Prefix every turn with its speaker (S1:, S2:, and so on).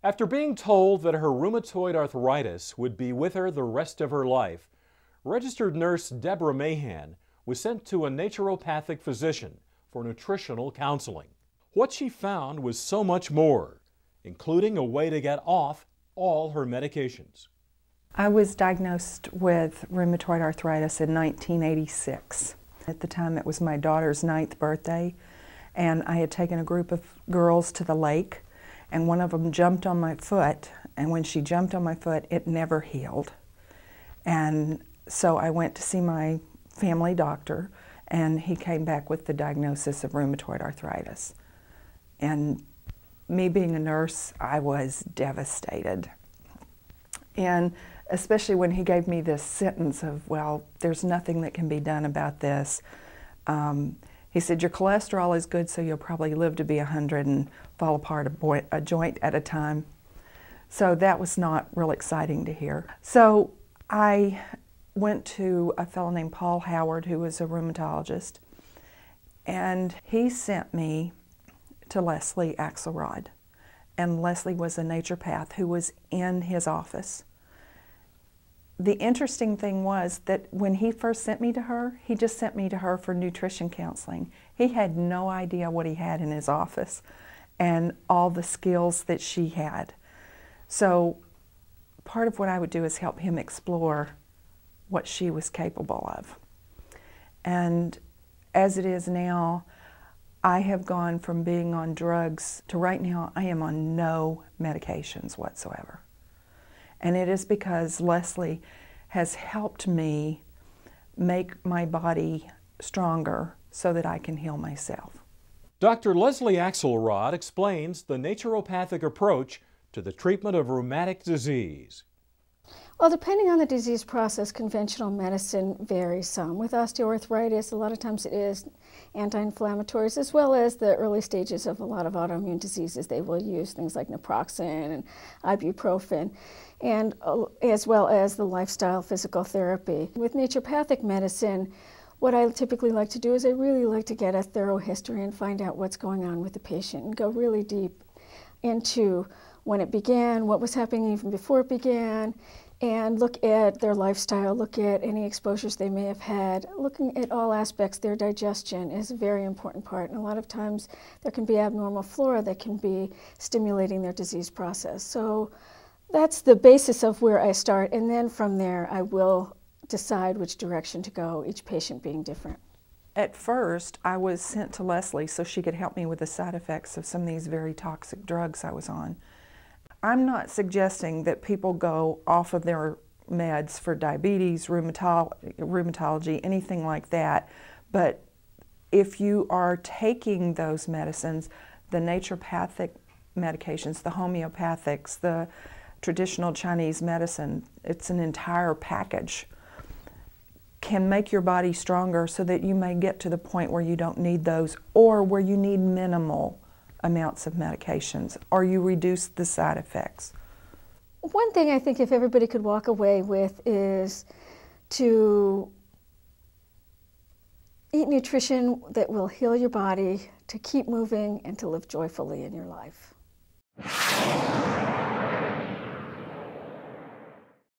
S1: After being told that her rheumatoid arthritis would be with her the rest of her life, registered nurse Deborah Mahan was sent to a naturopathic physician for nutritional counseling. What she found was so much more, including a way to get off all her medications.
S2: I was diagnosed with rheumatoid arthritis in 1986. At the time it was my daughter's 9th birthday, and I had taken a group of girls to the lake, and one of them jumped on my foot, and when she jumped on my foot, it never healed. And so I went to see my family doctor, and he came back with the diagnosis of rheumatoid arthritis. And me being a nurse, I was devastated. And especially when he gave me this sentence of, well, there's nothing that can be done about this. He said, your cholesterol is good, so you'll probably live to be 100 and fall apart a joint at a time. So that was not real exciting to hear. So I went to a fellow named Paul Howard, who was a rheumatologist, and he sent me to Leslie Axelrod. And Leslie was a naturopath who was in his office. The interesting thing was that when he first sent me to her, he just sent me to her for nutrition counseling. He had no idea what he had in his office and all the skills that she had. So part of what I would do is help him explore what she was capable of. And as it is now, I have gone from being on drugs to right now I am on no medications whatsoever. And it is because Leslie has helped me make my body stronger so that I can heal myself.
S1: Dr. Leslie Axelrod explains the naturopathic approach to the treatment of rheumatic disease.
S3: Well, depending on the disease process, conventional medicine varies some. With osteoarthritis, a lot of times it is anti-inflammatories, as well as the early stages of a lot of autoimmune diseases. They will use things like naproxen and ibuprofen, and as well as the lifestyle physical therapy. With naturopathic medicine, what I typically like to do is I really like to get a thorough history and find out what's going on with the patient and go really deep into when it began, what was happening even before it began, and look at their lifestyle, look at any exposures they may have had. Looking at all aspects, their digestion is a very important part, and a lot of times there can be abnormal flora that can be stimulating their disease process. So that's the basis of where I start, and then from there I will decide which direction to go, each patient being different.
S2: At first, I was sent to Leslie so she could help me with the side effects of some of these very toxic drugs I was on. I'm not suggesting that people go off of their meds for diabetes, rheumatology, anything like that, but if you are taking those medicines, the naturopathic medications, the homeopathics, the traditional Chinese medicine, it's an entire package, can make your body stronger so that you may get to the point where you don't need those, or where you need minimal amounts of medications, or you reduce the side effects.
S3: One thing I think if everybody could walk away with is to eat nutrition that will heal your body, to keep moving, and to live joyfully in your life.